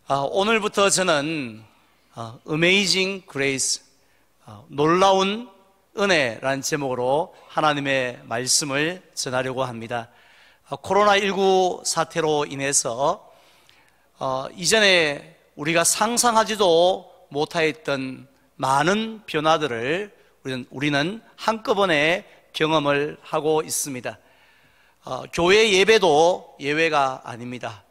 오늘부터 저는 Amazing Grace, 놀라운 은혜라는 제목으로 하나님의 말씀을 전하려고 합니다. 코로나19 사태로 인해서 이전에 우리가 상상하지도 못하였던 많은 변화들을 우리는 한꺼번에 경험을 하고 있습니다. 교회 예배도 예외가 아닙니다.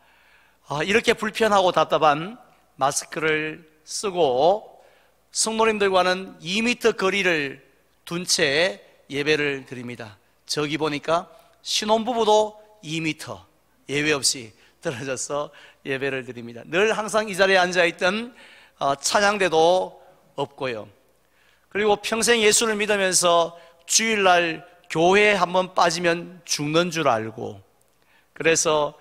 이렇게 불편하고 답답한 마스크를 쓰고 성도님들과는 2m 거리를 둔 채 예배를 드립니다. 저기 보니까 신혼부부도 2m 예외 없이 떨어져서 예배를 드립니다. 늘 항상 이 자리에 앉아있던 찬양대도 없고요. 그리고 평생 예수를 믿으면서 주일날 교회에 한번 빠지면 죽는 줄 알고, 그래서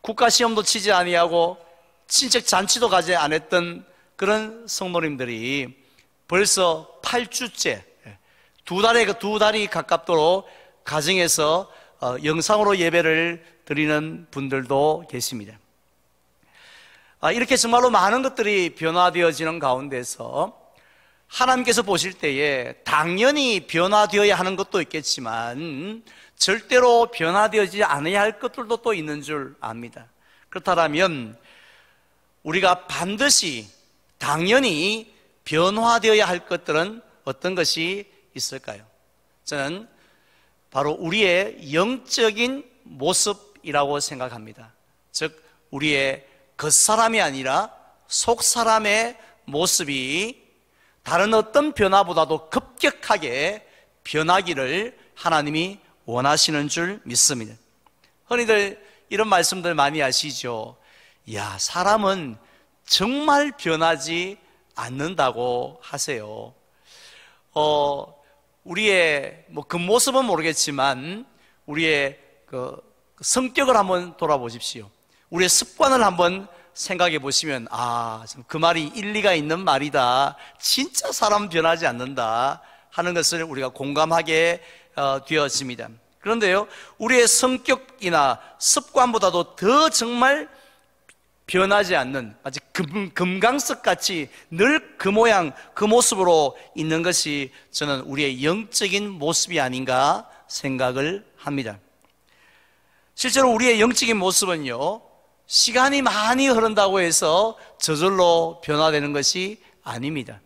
국가시험도 치지 아니하고 친척 잔치도 가지 않았던 그런 성도님들이 벌써 8주째 두 달이 가깝도록 가정에서 영상으로 예배를 드리는 분들도 계십니다. 이렇게 정말로 많은 것들이 변화되어지는 가운데서 하나님께서 보실 때에 당연히 변화되어야 하는 것도 있겠지만 절대로 변화되어지지 않아야 할 것들도 또 있는 줄 압니다. 그렇다면 우리가 반드시 당연히 변화되어야 할 것들은 어떤 것이 있을까요? 저는 바로 우리의 영적인 모습이라고 생각합니다. 즉 우리의 겉사람이 아니라 속사람의 모습이 다른 어떤 변화보다도 급격하게 변하기를 하나님이 원하시는 줄 믿습니다. 흔히들 이런 말씀들 많이 하시죠. 사람은 정말 변하지 않는다고 하세요. 우리의 겉모습은 모르겠지만 우리의 성격을 한번 돌아보십시오. 우리의 습관을 한번 생각해 보시면 그 말이 일리가 있는 말이다. 진짜 사람 변하지 않는다 하는 것을 우리가 공감하게 되었습니다. 그런데요, 우리의 성격이나 습관보다도 더 정말 변하지 않는, 마치 금강석같이 늘 그 모양 그 모습으로 있는 것이 저는 우리의 영적인 모습이 아닌가 생각을 합니다. 실제로 우리의 영적인 모습은요, 시간이 많이 흐른다고 해서 저절로 변화되는 것이 아닙니다.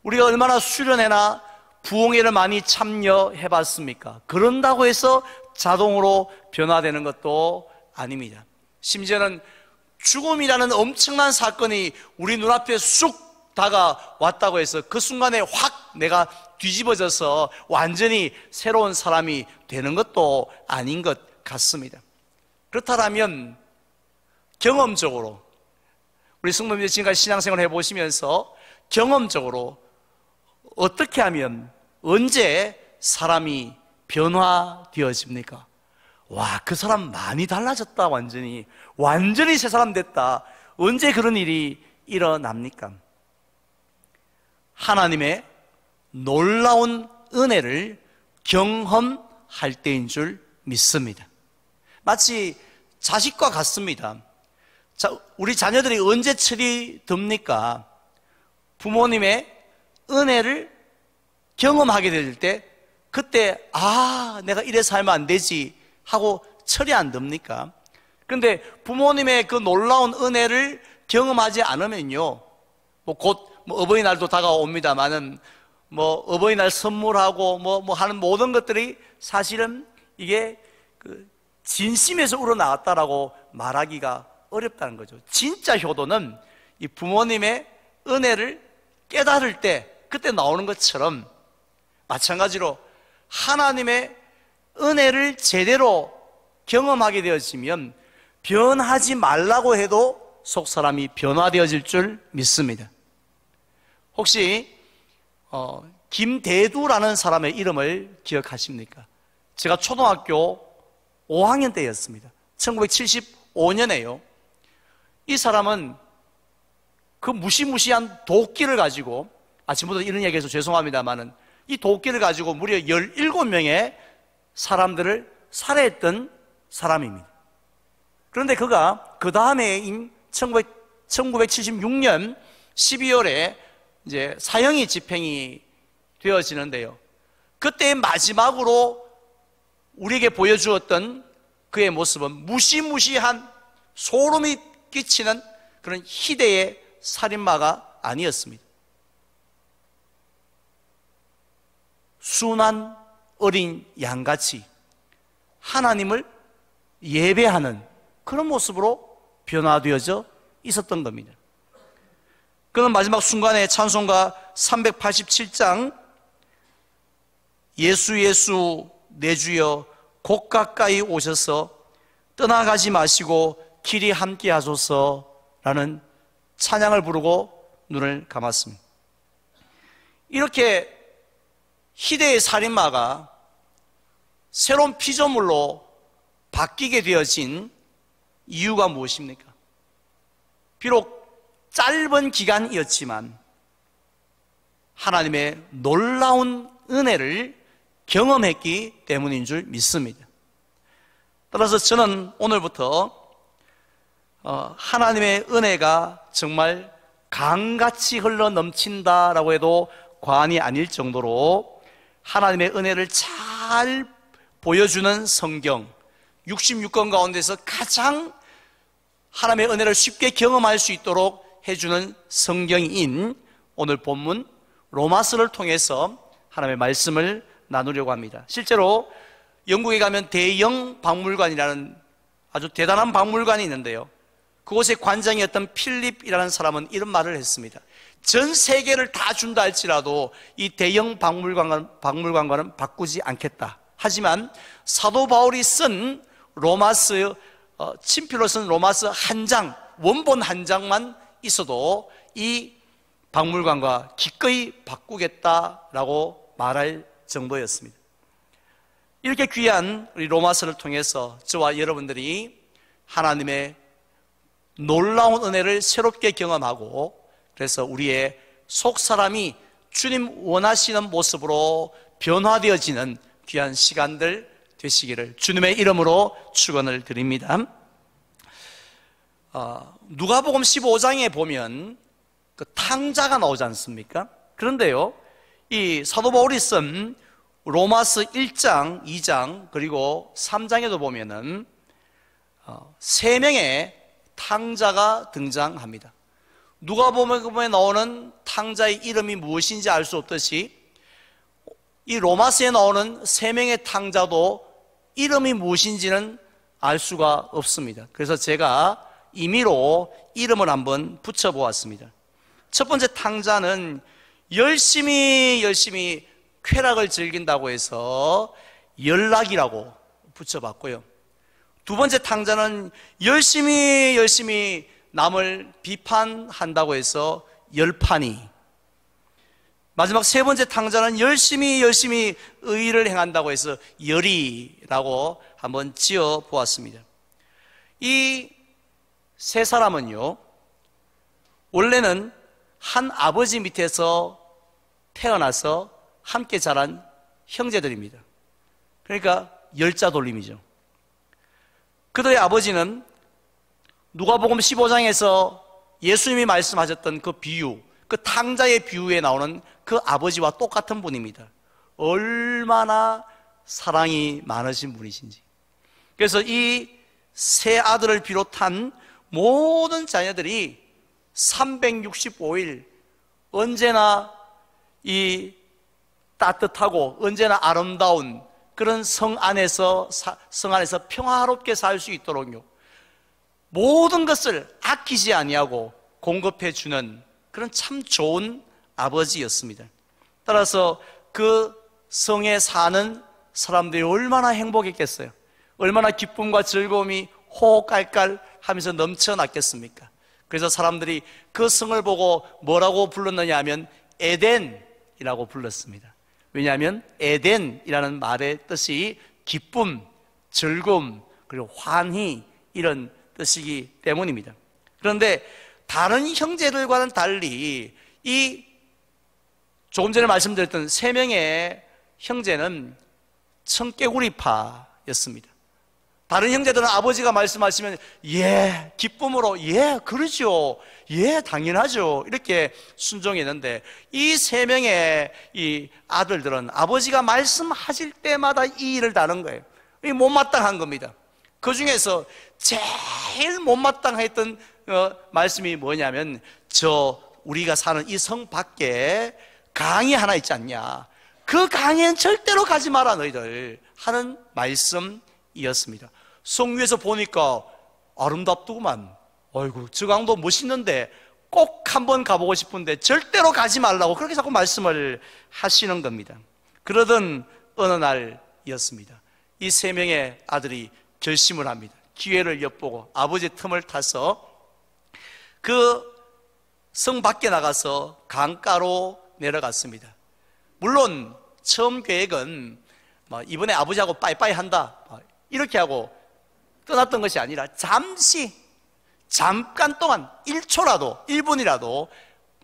우리가 얼마나 수련회나 부흥회를 많이 참여해 봤습니까? 그런다고 해서 자동으로 변화되는 것도 아닙니다. 심지어는 죽음이라는 엄청난 사건이 우리 눈앞에 쑥 다가왔다고 해서 그 순간에 확 내가 뒤집어져서 완전히 새로운 사람이 되는 것도 아닌 것 같습니다. 그렇다면 경험적으로 우리 성도님들 지금까지 신앙생활을 해보시면서 경험적으로 어떻게 하면 언제 사람이 변화되어집니까? 그 사람 많이 달라졌다. 완전히 새 사람 됐다. 언제 그런 일이 일어납니까? 하나님의 놀라운 은혜를 경험할 때인 줄 믿습니다. 마치 자식과 같습니다. 우리 자녀들이 언제 철이 듭니까? 부모님의 은혜를 경험하게 될 때, 그때 내가 이래 살면 안 되지 하고 철이 안 듭니까? 그런데 부모님의 그 놀라운 은혜를 경험하지 않으면요, 곧 어버이날도 다가옵니다만은 어버이날 선물하고 하는 모든 것들이 사실은 이게 진심에서 우러나왔다라고 말하기가 어렵다는 거죠. 진짜 효도는 이 부모님의 은혜를 깨달을 때 그때 나오는 것처럼 마찬가지로 하나님의 은혜를 제대로 경험하게 되어지면 변하지 말라고 해도 속사람이 변화되어질 줄 믿습니다. 혹시 김대두라는 사람의 이름을 기억하십니까? 제가 초등학교 5학년 때였습니다. 1975년에요. 이 사람은 그 무시무시한 도끼를 가지고, 아침부터 이런 얘기해서 죄송합니다만은 이 도끼를 가지고 무려 17명의 사람들을 살해했던 사람입니다. 그런데 그가 그 다음해인 1976년 12월에 이제 사형이 집행이 되어지는데요. 그때 마지막으로 우리에게 보여주었던 그의 모습은 무시무시한 소름이 끼치는 그런 희대의 살인마가 아니었습니다. 순한 어린 양같이 하나님을 예배하는 그런 모습으로 변화되어져 있었던 겁니다. 그는 마지막 순간에 찬송가 387장 예수 예수 내 주여 곧 가까이 오셔서 떠나가지 마시고 길이 함께 하소서라는 찬양을 부르고 눈을 감았습니다. 이렇게 희대의 살인마가 새로운 피조물로 바뀌게 되어진 이유가 무엇입니까? 비록 짧은 기간이었지만 하나님의 놀라운 은혜를 경험했기 때문인 줄 믿습니다. 따라서 저는 오늘부터 하나님의 은혜가 정말 강같이 흘러 넘친다라고 해도 과언이 아닐 정도로 하나님의 은혜를 잘 보여주는 성경 66권 가운데서 가장 하나님의 은혜를 쉽게 경험할 수 있도록 해주는 성경인 오늘 본문 로마서를 통해서 하나님의 말씀을 나누려고 합니다. 실제로 영국에 가면 대영 박물관이라는 아주 대단한 박물관이 있는데요, 그곳의 관장이었던 필립이라는 사람은 이런 말을 했습니다. 전 세계를 다 준다 할지라도 이 대영 박물관과는 바꾸지 않겠다. 하지만 사도 바울이 쓴 로마서, 친필로 쓴 로마서 한 장, 원본 한 장만 있어도 이 박물관과 기꺼이 바꾸겠다라고 말할 정도였습니다. 이렇게 귀한 우리 로마서를 통해서 저와 여러분들이 하나님의 놀라운 은혜를 새롭게 경험하고, 그래서 우리의 속사람이 주님 원하시는 모습으로 변화되어지는 귀한 시간들 되시기를 주님의 이름으로 축원을 드립니다. 누가복음 15장에 보면 그 탕자가 나오지 않습니까? 그런데요, 이 사도 바울이 쓴 로마서 1장, 2장 그리고 3장에도 보면은 3명의 탕자가 등장합니다. 누가복음에 나오는 탕자의 이름이 무엇인지 알 수 없듯이 이 로마서에 나오는 3명의 탕자도 이름이 무엇인지는 알 수가 없습니다. 그래서 제가 임의로 이름을 한번 붙여보았습니다. 첫 번째 탕자는 열심히 쾌락을 즐긴다고 해서 연락이라고 붙여봤고요. 두 번째 탕자는 열심히 남을 비판한다고 해서 열판이. 마지막 세 번째 탕자는 열심히 의의를 행한다고 해서 열이라고 한번 지어 보았습니다. 이 세 사람은요, 원래는 한 아버지 밑에서 태어나서 함께 자란 형제들입니다. 그러니까 열자 돌림이죠. 그들의 아버지는 누가복음 15장에서 예수님이 말씀하셨던 그 비유, 그 탕자의 비유에 나오는 그 아버지와 똑같은 분입니다. 얼마나 사랑이 많으신 분이신지. 그래서 이 세 아들을 비롯한 모든 자녀들이 365일 언제나 이 따뜻하고 언제나 아름다운 그런 성 안에서 평화롭게 살 수 있도록요, 모든 것을 아끼지 아니하고 공급해 주는 그런 참 좋은 아버지였습니다. 따라서 그 성에 사는 사람들이 얼마나 행복했겠어요. 얼마나 기쁨과 즐거움이 호호깔깔 하면서 넘쳐났겠습니까? 그래서 사람들이 그 성을 보고 뭐라고 불렀느냐 하면 에덴이라고 불렀습니다. 왜냐하면 에덴이라는 말의 뜻이 기쁨, 즐거움, 그리고 환희 이런 뜻이기 때문입니다. 그런데 다른 형제들과는 달리 이 조금 전에 말씀드렸던 3명의 형제는 청개구리파였습니다. 다른 형제들은 아버지가 말씀하시면 예, 기쁨으로 예, 그러죠, 예, 당연하죠 이렇게 순종했는데, 이 세 명의 이 아들들은 아버지가 말씀하실 때마다 이 일을 다른 거예요. 이 못마땅한 겁니다. 그 중에서 제일 못마땅했던 말씀이 뭐냐면, 우리가 사는 이 성 밖에 강이 하나 있지 않냐, 그 강에는 절대로 가지 마라 너희들 하는 말씀이었습니다. 성 위에서 보니까 아름답더구만, 아이고 저 강도 멋있는데 꼭 한번 가보고 싶은데 절대로 가지 말라고 그렇게 자꾸 말씀을 하시는 겁니다. 그러던 어느 날이었습니다. 이 세 명의 아들이 결심을 합니다. 기회를 엿보고 아버지의 틈을 타서 그 성 밖에 나가서 강가로 내려갔습니다. 물론 처음 계획은 이번에 아버지하고 빠이빠이 한다 이렇게 하고 떠났던 것이 아니라, 잠깐 동안 1초라도 1분이라도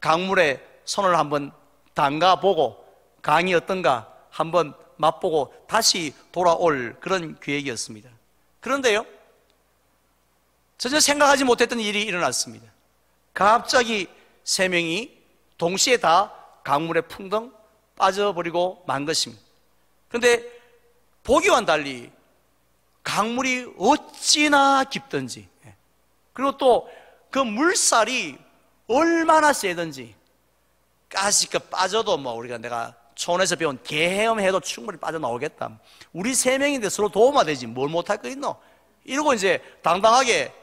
강물에 손을 한번 담가보고 강이 어떤가 한번 맛보고 다시 돌아올 그런 계획이었습니다. 그런데요, 전혀 생각하지 못했던 일이 일어났습니다. 갑자기 세 명이 동시에 다 강물에 풍덩 빠져버리고 만 것입니다. 그런데 보기와는 달리 강물이 어찌나 깊던지, 그리고 또 그 물살이 얼마나 세던지, 가시가 빠져도 내가 초원에서 배운 개헤엄해도 충분히 빠져나오겠다, 우리 세 명인데 서로 도움이 되지 뭘 못할 거 있노, 이러고 이제 당당하게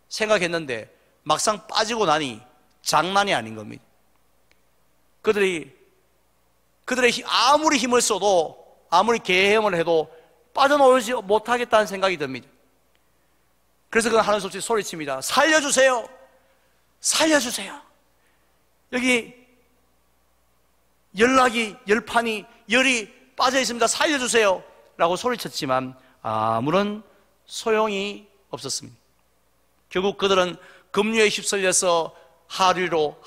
생각했는데 막상 빠지고 나니 장난이 아닌 겁니다. 그들이 아무리 힘을 써도, 아무리 개헤엄을 해도 빠져나오지 못하겠다는 생각이 듭니다. 그래서 그는 하는 수 없이 소리칩니다. 살려주세요, 살려주세요, 여기 열판이 열이 빠져 있습니다, 살려주세요 라고 소리쳤지만 아무런 소용이 없었습니다. 결국 그들은 급류에 휩쓸려서 하루로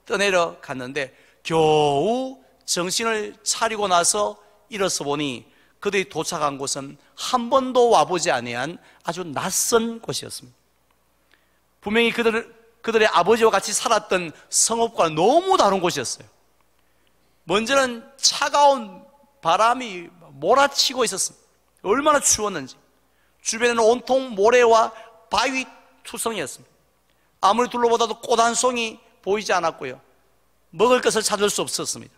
떠내려 갔는데, 겨우 정신을 차리고 나서 일어서 보니 그들이 도착한 곳은 한 번도 와보지 아니한 아주 낯선 곳이었습니다. 분명히 그들의 아버지와 같이 살았던 성읍과 너무 다른 곳이었어요. 먼저는 차가운 바람이 몰아치고 있었습니다. 얼마나 추웠는지. 주변에는 온통 모래와 바위 투성이었습니다. 아무리 둘러보다도 꽃 한 송이 보이지 않았고요, 먹을 것을 찾을 수 없었습니다.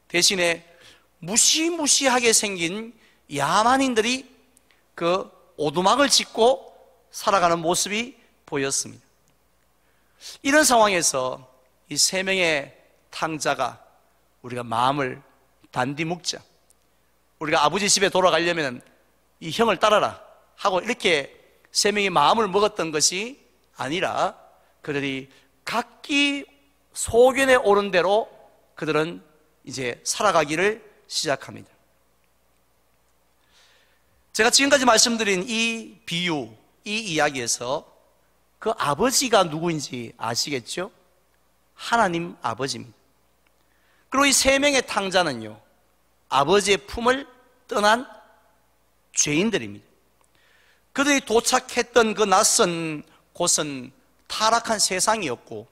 대신에 무시무시하게 생긴 야만인들이 그 오두막을 짓고 살아가는 모습이 보였습니다. 이런 상황에서 이 세 명의 탕자가 우리가 마음을 단디 묶자, 우리가 아버지 집에 돌아가려면 이 형을 따라라 하고 이렇게 세 명이 마음을 먹었던 것이 아니라, 그들이 각기 소견에 오른 대로 그들은 이제 살아가기를 시작합니다. 제가 지금까지 말씀드린 이 비유, 이 이야기에서 그 아버지가 누구인지 아시겠죠? 하나님 아버지입니다. 그리고 이 세 명의 탕자는요, 아버지의 품을 떠난 죄인들입니다. 그들이 도착했던 그 낯선 곳은 타락한 세상이었고,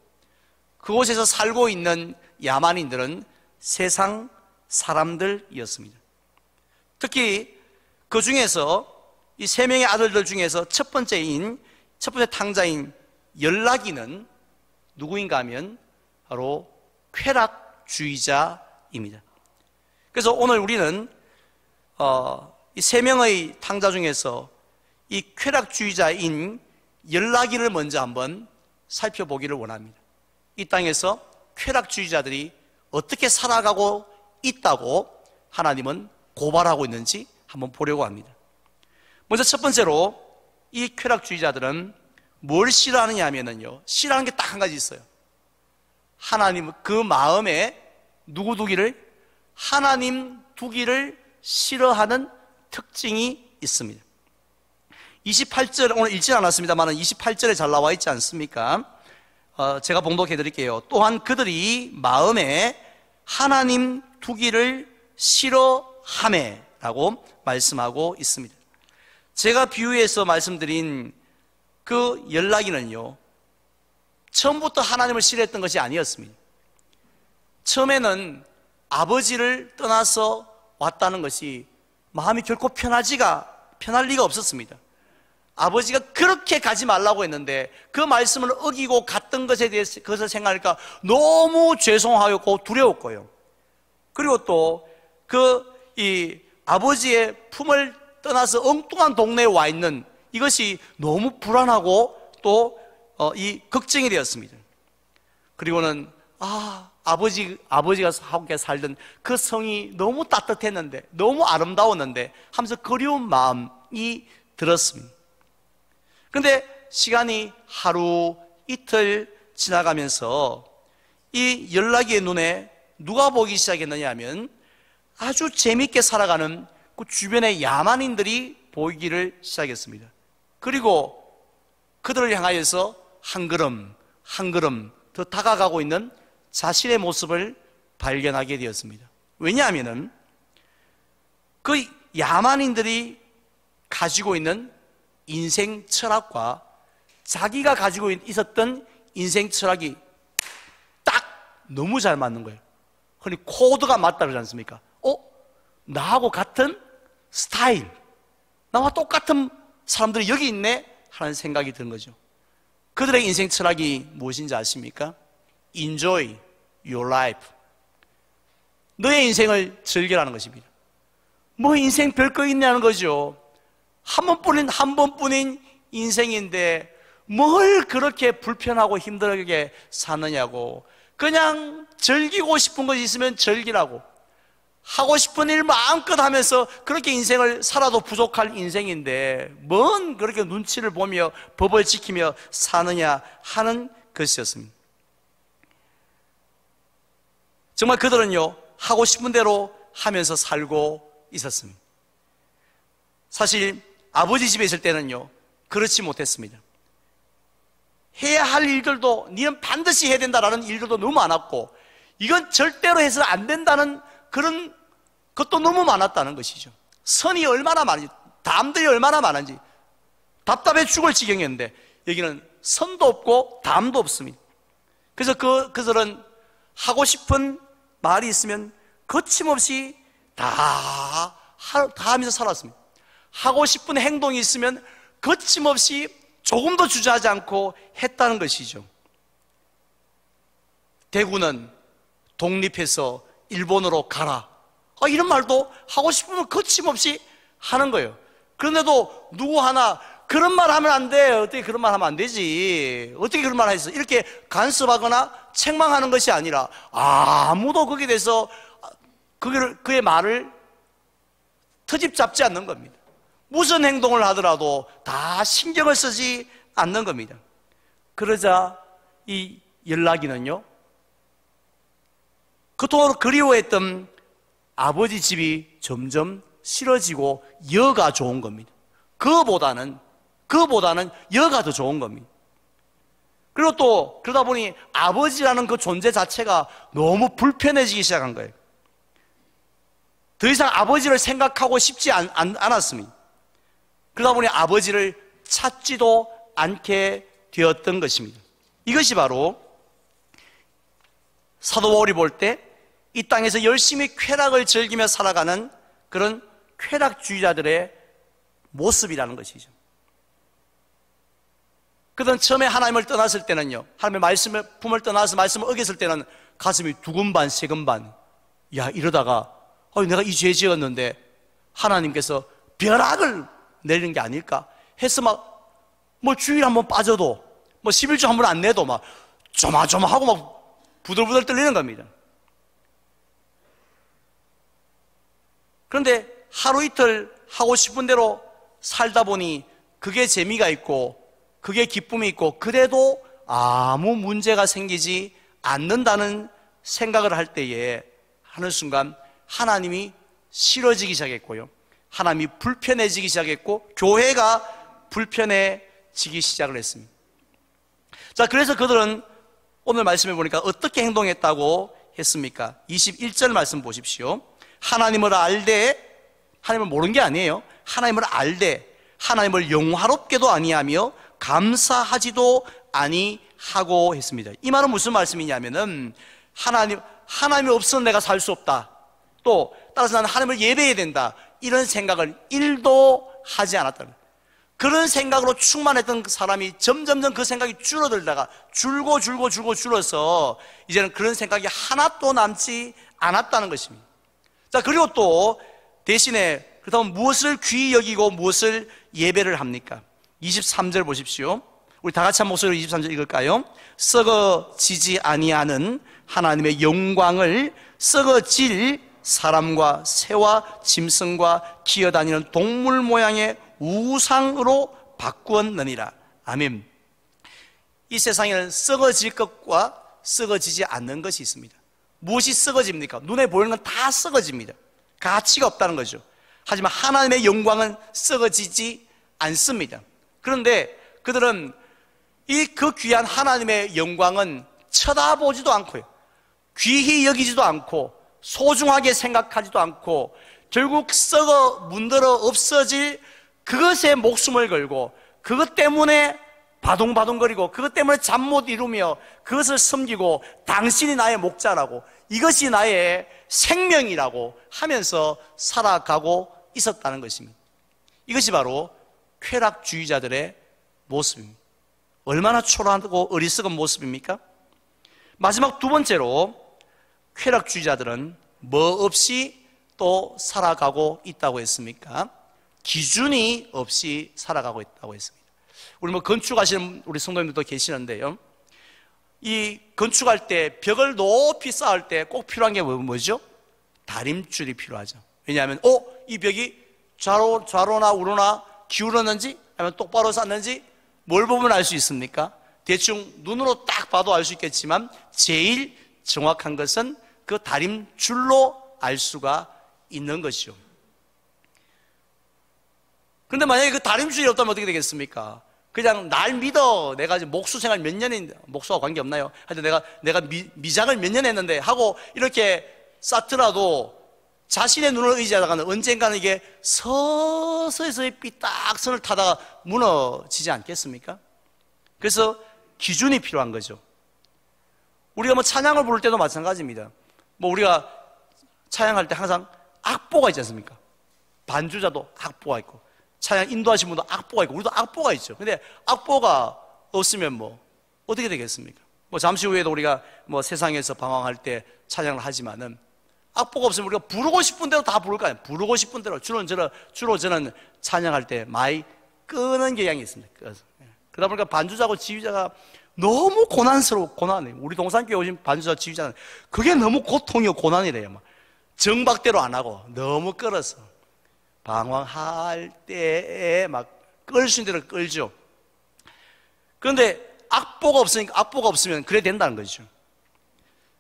그곳에서 살고 있는 야만인들은 세상 사람들이었습니다. 특히 그 중에서 이 세 명의 아들들 중에서 첫 번째 탕자인 열나기는 누구인가 하면 바로 쾌락주의자입니다. 그래서 오늘 우리는 이 세 명의 탕자 중에서 이 쾌락주의자인 열나기를 먼저 한번 살펴보기를 원합니다. 이 땅에서 쾌락주의자들이 어떻게 살아가고 있다고 하나님은 고발하고 있는지 한번 보려고 합니다. 먼저 첫 번째로 이 쾌락주의자들은 뭘 싫어하느냐 하면요, 싫어하는 게 딱 한 가지 있어요. 하나님, 그 마음에 누구 두기를? 하나님 두기를 싫어하는 특징이 있습니다. 28절, 오늘 읽지 않았습니다만 28절에 잘 나와 있지 않습니까? 제가 봉독해 드릴게요. 또한 그들이 마음에 하나님 두기를 싫어하매 라고 말씀하고 있습니다. 제가 비유해서 말씀드린 그 연락이는요, 처음부터 하나님을 싫어했던 것이 아니었습니다. 처음에는 아버지를 떠나서 왔다는 것이 마음이 결코 편할 리가 없었습니다. 아버지가 그렇게 가지 말라고 했는데 그 말씀을 어기고 갔던 것에 대해서 그것을 생각하니까 너무 죄송하고 두려웠고요. 그리고 또 이 아버지의 품을 떠나서 엉뚱한 동네에 와 있는 이것이 너무 불안하고 또 이 걱정이 되었습니다. 그리고는 아버지가 함께 살던 그 성이 너무 따뜻했는데, 너무 아름다웠는데 하면서 그리운 마음이 들었습니다. 그런데 시간이 하루 이틀 지나가면서 이 연락이의 눈에 누가 보기 시작했느냐 하면 아주 재미있게 살아가는 그 주변의 야만인들이 보이기를 시작했습니다. 그리고 그들을 향하여서 한 걸음 한 걸음 더 다가가고 있는 자신의 모습을 발견하게 되었습니다. 왜냐하면 그 야만인들이 가지고 있는 인생 철학과 자기가 가지고 있었던 인생 철학이 딱 너무 잘 맞는 거예요. 그러니 코드가 맞다 그러지 않습니까? 나하고 같은 스타일, 나와 똑같은 사람들이 여기 있네 하는 생각이 드는 거죠. 그들의 인생 철학이 무엇인지 아십니까? Enjoy your life. 너의 인생을 즐기라는 것입니다. 뭐 인생 별거 있냐는 거죠. 한 번뿐인 인생인데 뭘 그렇게 불편하고 힘들게 사느냐고. 그냥 즐기고 싶은 것이 있으면 즐기라고. 하고 싶은 일 마음껏 하면서 그렇게 인생을 살아도 부족할 인생인데 뭔 그렇게 눈치를 보며 법을 지키며 사느냐 하는 것이었습니다. 정말 그들은요, 하고 싶은 대로 하면서 살고 있었습니다. 사실 아버지 집에 있을 때는요, 그렇지 못했습니다. 해야 할 일들도, 니는 반드시 해야 된다라는 일들도 너무 많았고, 이건 절대로 해서는 안 된다는 그런 것도 너무 많았다는 것이죠. 선이 얼마나 많은지, 담들이 얼마나 많은지 답답해 죽을 지경이었는데 여기는 선도 없고 담도 없습니다. 그래서 그들은 하고 싶은 말이 있으면 거침없이 다 하면서 살았습니다. 하고 싶은 행동이 있으면 거침없이 조금도 주저하지 않고 했다는 것이죠. 대구는 독립해서 일본으로 가라, 이런 말도 하고 싶으면 거침없이 하는 거예요. 그런데도 누구 하나 그런 말 하면 안 돼, 어떻게 그런 말 하면 안 되지, 어떻게 그런 말 했어, 이렇게 간섭하거나 책망하는 것이 아니라 아무도 거기에 대해서 그의 말을 트집 잡지 않는 겁니다. 무슨 행동을 하더라도 다 신경을 쓰지 않는 겁니다. 그러자 이 연락이는요, 그토록 그리워했던 아버지 집이 점점 싫어지고 여가 좋은 겁니다. 그보다는 여가 더 좋은 겁니다. 그리고 또 그러다 보니 아버지라는 그 존재 자체가 너무 불편해지기 시작한 거예요. 더 이상 아버지를 생각하고 싶지 않았습니다. 그러다 보니 아버지를 찾지도 않게 되었던 것입니다. 이것이 바로 사도 바울이 볼 때 이 땅에서 열심히 쾌락을 즐기며 살아가는 그런 쾌락주의자들의 모습이라는 것이죠. 그들은 처음에 하나님을 떠났을 때는요, 하나님의 품을 떠나서 말씀을 어겼을 때는 가슴이 두근반 세근반, 야, 이러다가 내가 이 죄 지었는데 하나님께서 벼락을 내리는 게 아닐까 해서 뭐 주일 한번 빠져도, 뭐 11주 한 번 안 내도 막 조마조마하고 막 부들부들 떨리는 겁니다. 그런데 하루 이틀 하고 싶은 대로 살다 보니 그게 재미가 있고 그게 기쁨이 있고, 그래도 아무 문제가 생기지 않는다는 생각을 할 때에 하는 순간 하나님이 싫어지기 시작했고요, 하나님이 불편해지기 시작했고, 교회가 불편해지기 시작을 했습니다. 자, 그래서 그들은 오늘 말씀해 보니까 어떻게 행동했다고 했습니까? 21절 말씀 보십시오. 하나님을 알되, 하나님을 모르는 게 아니에요. 하나님을 알되, 하나님을 영화롭게도 아니하며 감사하지도 아니하고 했습니다. 이 말은 무슨 말씀이냐면은 하나님이 없으면 내가 살 수 없다, 또 따라서 나는 하나님을 예배해야 된다, 이런 생각을 1도 하지 않았다. 그런 생각으로 충만했던 그 사람이 점점점 그 생각이 줄어들다가 줄어서 이제는 그런 생각이 하나도 남지 않았다는 것입니다. 자, 그리고 또 대신에 그렇다면 무엇을 귀히 여기고 무엇을 예배를 합니까? 23절 보십시오. 우리 다 같이 한 목소리로 23절 읽을까요? 썩어지지 아니하는 하나님의 영광을 썩어질 사람과 새와 짐승과 기어다니는 동물 모양의 우상으로 바꾸었느니라. 아멘. 이 세상에는 썩어질 것과 썩어지지 않는 것이 있습니다. 무엇이 썩어집니까? 눈에 보이는 건 다 썩어집니다. 가치가 없다는 거죠. 하지만 하나님의 영광은 썩어지지 않습니다. 그런데 그들은 그 귀한 하나님의 영광은 쳐다보지도 않고요, 귀히 여기지도 않고 소중하게 생각하지도 않고 결국 썩어 문드러 없어질 그것에 목숨을 걸고 그것 때문에 바둥바둥거리고 그것 때문에 잠 못 이루며 그것을 섬기고 당신이 나의 목자라고, 이것이 나의 생명이라고 하면서 살아가고 있었다는 것입니다. 이것이 바로 쾌락주의자들의 모습입니다. 얼마나 초라하고 어리석은 모습입니까? 마지막 두 번째로 쾌락주의자들은 뭐 없이 또 살아가고 있다고 했습니까? 기준이 없이 살아가고 있다고 했습니다. 우리 건축하시는 우리 성도님들도 계시는데요, 이 건축할 때 벽을 높이 쌓을 때 꼭 필요한 게 뭐죠? 다림줄이 필요하죠. 왜냐하면 이 벽이 좌로나 우로나 기울었는지 아니면 똑바로 쌓는지 뭘 보면 알 수 있습니까? 대충 눈으로 딱 봐도 알 수 있겠지만 제일 정확한 것은 그 다림줄로 알 수가 있는 것이죠. 그런데 만약에 그 다림줄이 없다면 어떻게 되겠습니까? 그냥 날 믿어, 내가 지금 목수 생활 몇 년인데, 목수와 관계없나요? 하여튼 내가 미장을 몇 년 했는데 하고 이렇게 쌓더라도 자신의 눈을 의지하다가는 언젠가는 이게 서서히 삐딱선을 타다가 무너지지 않겠습니까? 그래서 기준이 필요한 거죠. 우리가 찬양을 부를 때도 마찬가지입니다. 우리가 찬양할 때 항상 악보가 있지 않습니까? 반주자도 악보가 있고 찬양 인도하신 분도 악보가 있고 우리도 악보가 있죠. 근데 악보가 없으면 어떻게 되겠습니까? 잠시 후에도 우리가 세상에서 방황할 때 찬양을 하지만은 악보가 없으면 우리가 부르고 싶은 대로 다 부를 거 아니에요. 부르고 싶은 대로. 주로 저는 찬양할 때 많이 끄는 경향이 있습니다. 그러다 보니까 반주자고 지휘자가 너무 고난해요. 우리 동산교회 오신 반주자 지휘자는 그게 너무 고통이고 고난이래요. 정박대로 안 하고 너무 끌어서 방황할 때에 끌 수 있는 대로 끌죠. 그런데 악보가 없으면 그래 된다는 거죠.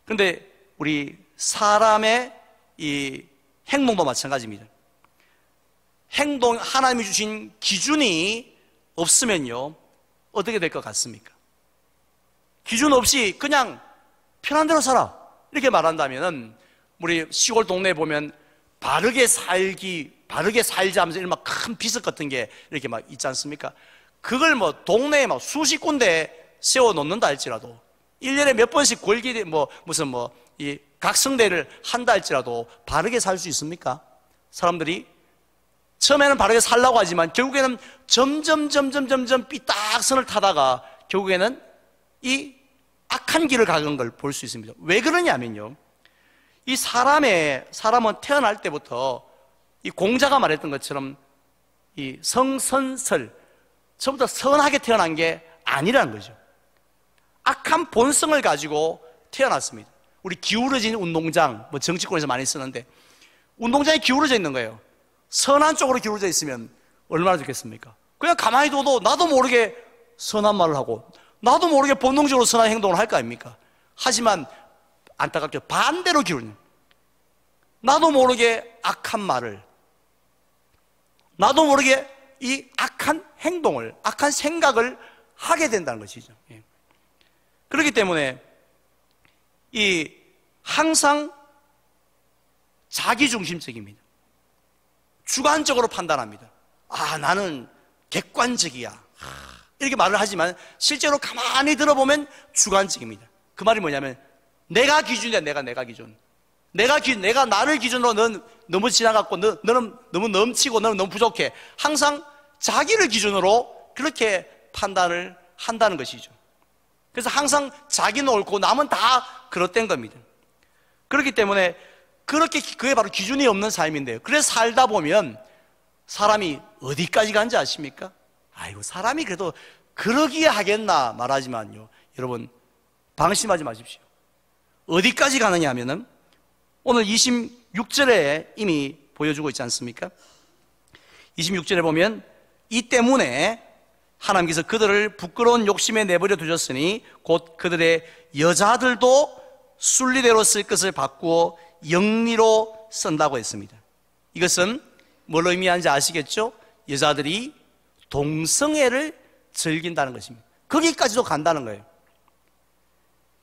그런데 우리 사람의 이 행동도 마찬가지입니다. 하나님이 주신 기준이 없으면요, 어떻게 될 것 같습니까? 기준 없이 그냥 편한 대로 살아, 이렇게 말한다면은 우리 시골 동네에 보면 바르게 살자 하면서 이런 큰 비석 같은 게 이렇게 있지 않습니까? 그걸 동네에 수십 군데 세워 놓는다 할지라도 1년에 몇 번씩 이 각성대를 한다 할지라도 바르게 살 수 있습니까? 사람들이 처음에는 바르게 살려고 하지만 결국에는 점점 삐딱선을 타다가 결국에는 이 악한 길을 가는 걸 볼 수 있습니다. 왜 그러냐면요, 이 사람은 태어날 때부터 이 공자가 말했던 것처럼 이 성선설, 처음부터 선하게 태어난 게 아니라는 거죠. 악한 본성을 가지고 태어났습니다. 우리 기울어진 운동장, 정치권에서 많이 쓰는데 운동장이 기울어져 있는 거예요. 선한 쪽으로 기울어져 있으면 얼마나 좋겠습니까? 그냥 가만히 둬도 나도 모르게 선한 말을 하고 나도 모르게 본능적으로 선한 행동을 할 거 아닙니까? 하지만 안타깝게 반대로 기울어요. 나도 모르게 악한 말을, 나도 모르게 이 악한 행동을, 악한 생각을 하게 된다는 것이죠. 그렇기 때문에 항상 자기중심적입니다. 주관적으로 판단합니다. 나는 객관적이야. 이렇게 말을 하지만 실제로 가만히 들어보면 주관적입니다. 그 말이 뭐냐면 내가 기준이야. 내가 기준. 내가 나를 기준으로 넌 너무 지나갔고 너는 너무 넘치고 너는 너무 부족해. 항상 자기를 기준으로 그렇게 판단을 한다는 것이죠. 그래서 항상 자기는 옳고 남은 다 그렇된 겁니다. 그렇기 때문에 그게 바로 기준이 없는 삶인데요. 그래서 살다 보면 사람이 어디까지 간지 아십니까? 아이고, 사람이 그래도 그러기에 하겠나 말하지만요, 여러분 방심하지 마십시오. 어디까지 가느냐 하면은 오늘 26절에 이미 보여주고 있지 않습니까? 26절에 보면 이 때문에 하나님께서 그들을 부끄러운 욕심에 내버려 두셨으니 곧 그들의 여자들도 순리대로 쓸 것을 바꾸어 영리로 쓴다고 했습니다. 이것은 뭘 의미하는지 아시겠죠? 여자들이 동성애를 즐긴다는 것입니다. 거기까지도 간다는 거예요.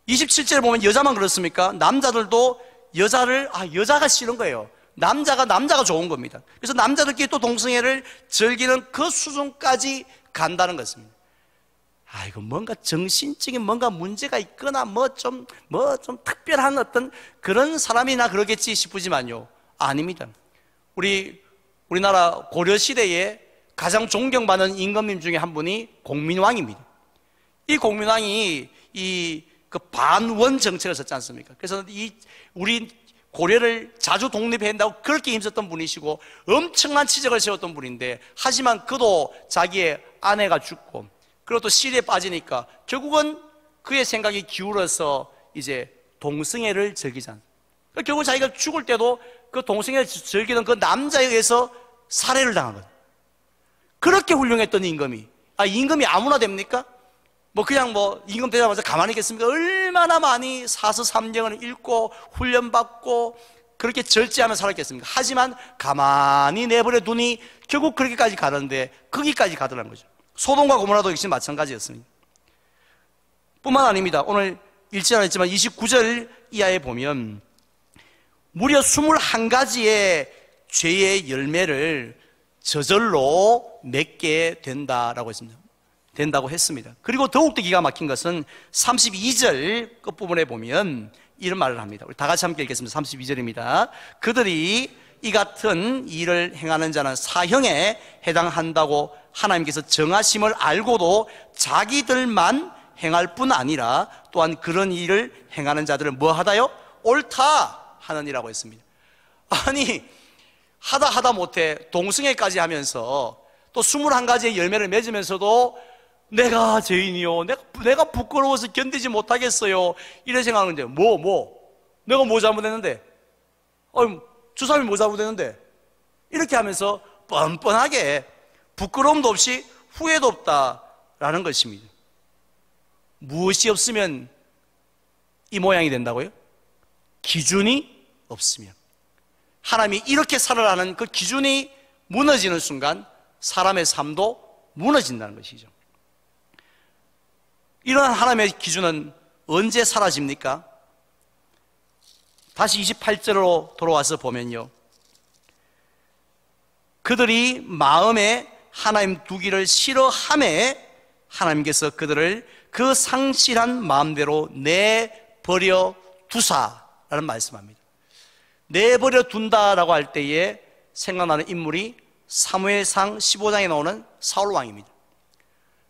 27절에 보면 여자만 그렇습니까? 남자들도 여자가 싫은 거예요. 남자가 좋은 겁니다. 그래서 남자들끼리 또 동성애를 즐기는 그 수준까지 간다는 것입니다. 이거 뭔가 정신적인 뭔가 문제가 있거나 좀 특별한 어떤 그런 사람이나 그러겠지 싶으지만요, 아닙니다. 우리나라 고려시대에 가장 존경받는 임금님 중에 한 분이 공민왕입니다. 이 공민왕이 그 반원 정책을 썼지 않습니까? 그래서 우리 고려를 자주 독립해낸다고 그렇게 힘썼던 분이시고 엄청난 치적을 세웠던 분인데, 하지만 그도 자기의 아내가 죽고 그리고 또 시리에 빠지니까 결국은 그의 생각이 기울어서 이제 동성애를 즐기잖아요. 결국 자기가 죽을 때도 그 동성애를 즐기는 그 남자에 의해서 살해를 당한 거예요. 그렇게 훌륭했던 임금이, 임금이 아무나 됩니까? 그냥 임금 되자마자 가만히 있겠습니까? 얼마나 많이 사서삼경을 읽고 훈련받고 그렇게 절제하며 살았겠습니까? 하지만 가만히 내버려 두니 결국 그렇게까지 가는데 거기까지 가더라는 거죠. 소돔과 고모라도 역시 마찬가지였습니다. 뿐만 아닙니다. 오늘 읽지 않았지만 29절 이하에 보면 무려 21가지의 죄의 열매를 저절로 맺게 된다고 했습니다. 그리고 더욱더 기가 막힌 것은 32절 끝부분에 보면 이런 말을 합니다. 우리 다 같이 함께 읽겠습니다. 32절입니다. 그들이 이 같은 일을 행하는 자는 사형에 해당한다고 하나님께서 정하심을 알고도 자기들만 행할 뿐 아니라 또한 그런 일을 행하는 자들은 뭐 하다요? 옳다 하느니라고 했습니다. 아니, 하다 못해 동성애까지 하면서 또 21가지의 열매를 맺으면서도 내가 죄인이요, 내가 부끄러워서 견디지 못하겠어요, 이런 생각하는데 내가 뭐 잘못했는데, 저 사람이 뭐 잘못했는데, 이렇게 하면서 뻔뻔하게 부끄러움도 없이 후회도 없다라는 것입니다. 무엇이 없으면 이 모양이 된다고요? 기준이 없으면. 하나님이 이렇게 살아라는 그 기준이 무너지는 순간 사람의 삶도 무너진다는 것이죠. 이런 하나님의 기준은 언제 사라집니까? 다시 28절로 돌아와서 보면요, 그들이 마음에 하나님 두기를 싫어함에 하나님께서 그들을 그 상실한 마음대로 내버려 두사라는 말씀합니다. 내버려 둔다라고 할 때에 생각나는 인물이 사무엘상 15장에 나오는 사울 왕입니다.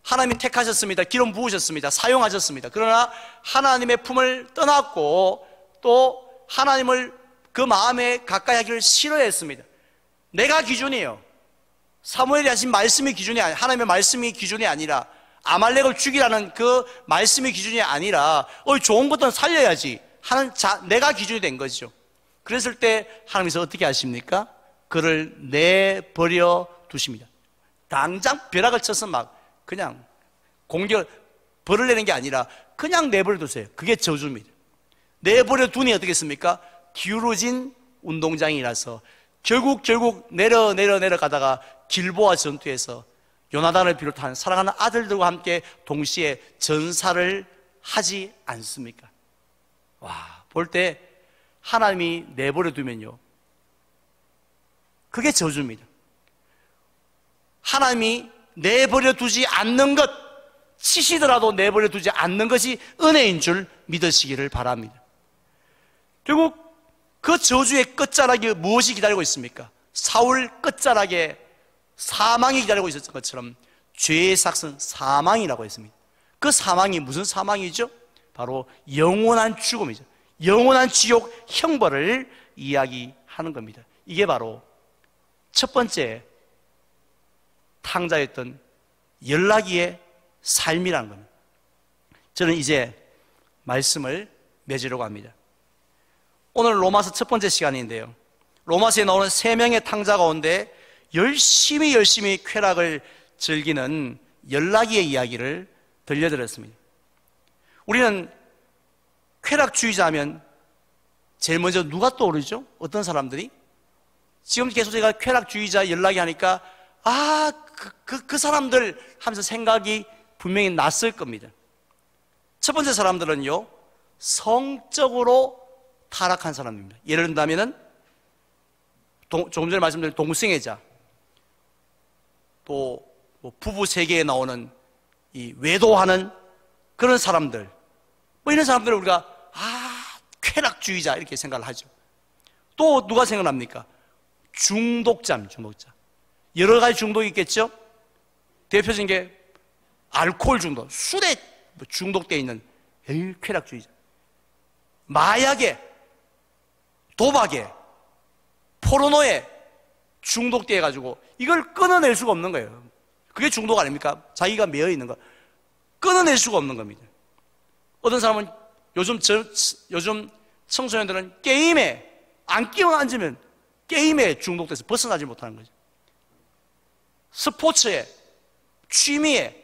하나님이 택하셨습니다. 기름 부으셨습니다. 사용하셨습니다. 그러나 하나님의 품을 떠났고 또 하나님을 그 마음에 가까이 하기를 싫어했습니다. 내가 기준이에요. 사무엘이 하신 말씀이 기준이 아니라, 하나님의 말씀이 기준이 아니라, 아말렉을 죽이라는 그 말씀이 기준이 아니라 좋은 것들은 살려야지 하는 내가 기준이 된 거죠. 그랬을 때 하나님께서 어떻게 하십니까? 그를 내버려 두십니다. 당장 벼락을 쳐서 그냥 벌을 내는 게 아니라 그냥 내버려 두세요. 그게 저주입니다. 내버려 두니 어떻게 했습니까? 기울어진 운동장이라서 결국 내려가다가 길보아 전투에서 요나단을 비롯한 사랑하는 아들들과 함께 동시에 전사를 하지 않습니까? 볼 때 하나님이 내버려 두면요, 그게 저주입니다. 하나님이 내버려 두지 않는 것, 치시더라도 내버려 두지 않는 것이 은혜인 줄 믿으시기를 바랍니다. 결국 그 저주의 끝자락에 무엇이 기다리고 있습니까? 사울 끝자락에 사망이 기다리고 있었던 것처럼 죄의 삭은 사망이라고 했습니다. 그 사망이 무슨 사망이죠? 바로 영원한 죽음이죠. 영원한 지옥 형벌을 이야기하는 겁니다. 이게 바로 첫 번째 탕자였던 열나기의 삶이라는 겁니다. 저는 이제 말씀을 맺으려고 합니다. 오늘 로마서 첫 번째 시간인데요, 로마서에 나오는 세 명의 탕자 가운데 열심히 쾌락을 즐기는 열나기의 이야기를 들려드렸습니다. 우리는 쾌락주의자 하면 제일 먼저 누가 떠오르죠? 어떤 사람들이? 지금 계속 제가 쾌락주의자 열나기 하니까 그 사람들 하면서 생각이 분명히 났을 겁니다. 첫 번째 사람들은요, 성적으로 타락한 사람입니다. 예를 든다면은 조금 전에 말씀드린 동성애자, 또 부부 세계에 나오는 이 외도하는 그런 사람들, 이런 사람들을 우리가 쾌락주의자 이렇게 생각을 하죠. 또 누가 생각납니까? 중독자. 여러 가지 중독이 있겠죠? 대표적인 게 알코올 중독, 술에 중독되어 있는 쾌락주의자, 마약에, 도박에, 포르노에 중독되어 가지고 이걸 끊어낼 수가 없는 거예요. 그게 중독 아닙니까? 자기가 매여 있는 거 끊어낼 수가 없는 겁니다. 어떤 사람은 요즘 청소년들은 게임에 안 끼워 앉으면 게임에 중독돼서 벗어나지 못하는 거죠. 스포츠에, 취미에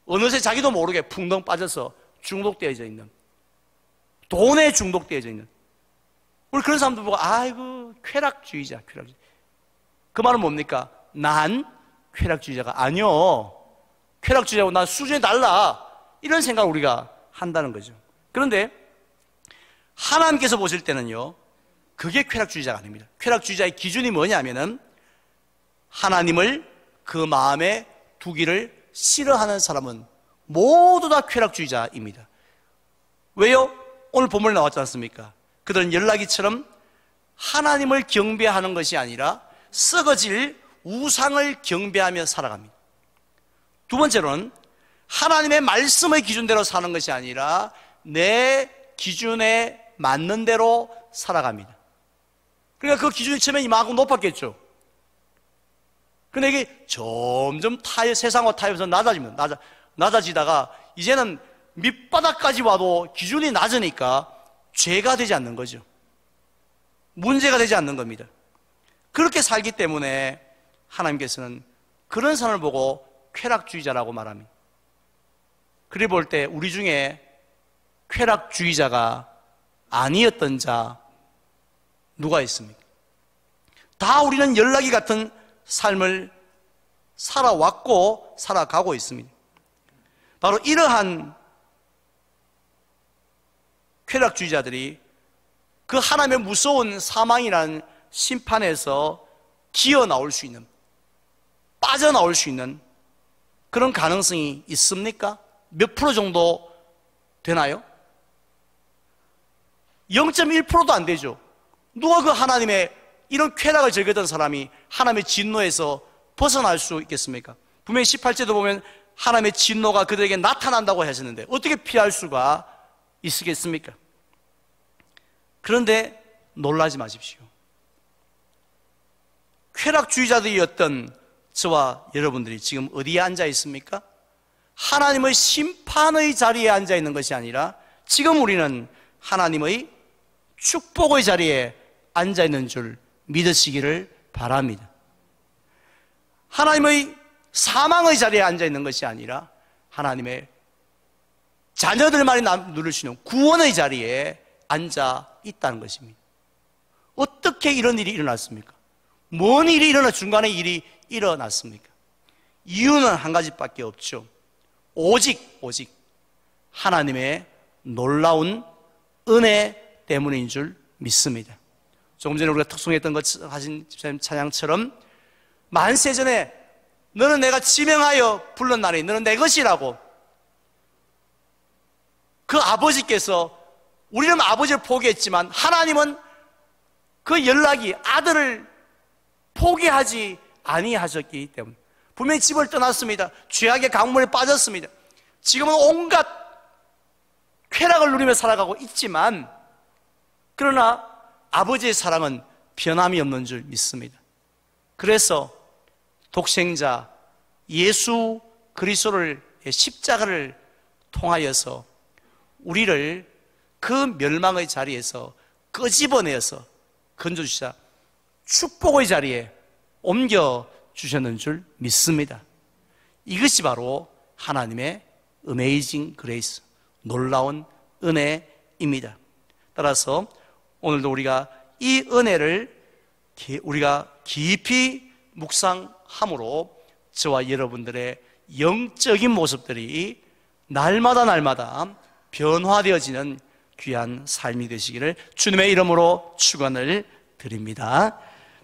어느새 자기도 모르게 풍덩 빠져서 중독되어져 있는, 돈에 중독되어져 있는, 우리 그런 사람들 보고 아이고 쾌락주의자. 그 말은 뭡니까? 난 쾌락주의자가 아니요, 쾌락주의자고 난 수준이 달라, 이런 생각을 우리가 한다는 거죠. 그런데 하나님께서 보실 때는요, 그게 쾌락주의자가 아닙니다. 쾌락주의자의 기준이 뭐냐면은 하나님을 그 마음에 두기를 싫어하는 사람은 모두 다 쾌락주의자입니다. 왜요? 오늘 본문에 나왔지 않습니까? 그들은 열나기처럼 하나님을 경배하는 것이 아니라 썩어질 우상을 경배하며 살아갑니다. 두 번째로는 하나님의 말씀의 기준대로 사는 것이 아니라 내 기준에 맞는 대로 살아갑니다. 그러니까 그 기준이 처음에 이만큼 높았겠죠. 근데 이게 점점 세상과 타협해서 낮아지다가 이제는 밑바닥까지 와도 기준이 낮으니까 죄가 되지 않는 거죠. 문제가 되지 않는 겁니다. 그렇게 살기 때문에 하나님께서는 그런 사람을 보고 쾌락주의자라고 말합니다. 그래 볼 때 우리 중에 쾌락주의자가 아니었던 자 누가 있습니까? 다 우리는 열나기 같은 삶을 살아왔고 살아가고 있습니다. 바로 이러한 쾌락주의자들이 그 하나님의 무서운 사망이라는 심판에서 기어 나올 수 있는, 빠져나올 수 있는 그런 가능성이 있습니까? 몇 프로 정도 되나요? 0.1%도 안 되죠. 누가 그 하나님의 이런 쾌락을 즐겼던 사람이 하나님의 진노에서 벗어날 수 있겠습니까? 분명히 18절도 보면 하나님의 진노가 그들에게 나타난다고 하셨는데 어떻게 피할 수가 있겠습니까? 그런데 놀라지 마십시오. 쾌락주의자들이었던 저와 여러분들이 지금 어디에 앉아 있습니까? 하나님의 심판의 자리에 앉아 있는 것이 아니라 지금 우리는 하나님의 축복의 자리에 앉아 있는 줄 믿으시기를 바랍니다. 하나님의 사망의 자리에 앉아 있는 것이 아니라 하나님의 자녀들만이 누릴 수 있는 구원의 자리에 앉아 있다는 것입니다. 어떻게 이런 일이 일어났습니까? 뭔 일이 중간에 일이 일어났습니까? 이유는 한 가지밖에 없죠. 오직 하나님의 놀라운 은혜 때문인 줄 믿습니다. 조금 전에 우리가 특송했던 것 하신 찬양처럼 만세전에 너는 내가 지명하여 불렀나니 너는 내 것이라고. 그 아버지께서, 우리는 아버지를 포기했지만 하나님은 그 연락이 아들을 포기하지 아니하셨기 때문에 분명히 집을 떠났습니다. 죄악의 강물에 빠졌습니다. 지금은 온갖 쾌락을 누리며 살아가고 있지만, 그러나 아버지의 사랑은 변함이 없는 줄 믿습니다. 그래서 독생자 예수 그리스도를, 십자가를 통하여서 우리를 그 멸망의 자리에서 끄집어내어서 건져주시자 축복의 자리에 옮겨주셨는 줄 믿습니다. 이것이 바로 하나님의 어메이징 그레이스, 놀라운 은혜입니다. 따라서 오늘도 우리가 이 은혜를 우리가 깊이 묵상함으로 저와 여러분들의 영적인 모습들이 날마다 변화되어지는 귀한 삶이 되시기를 주님의 이름으로 축원을 드립니다.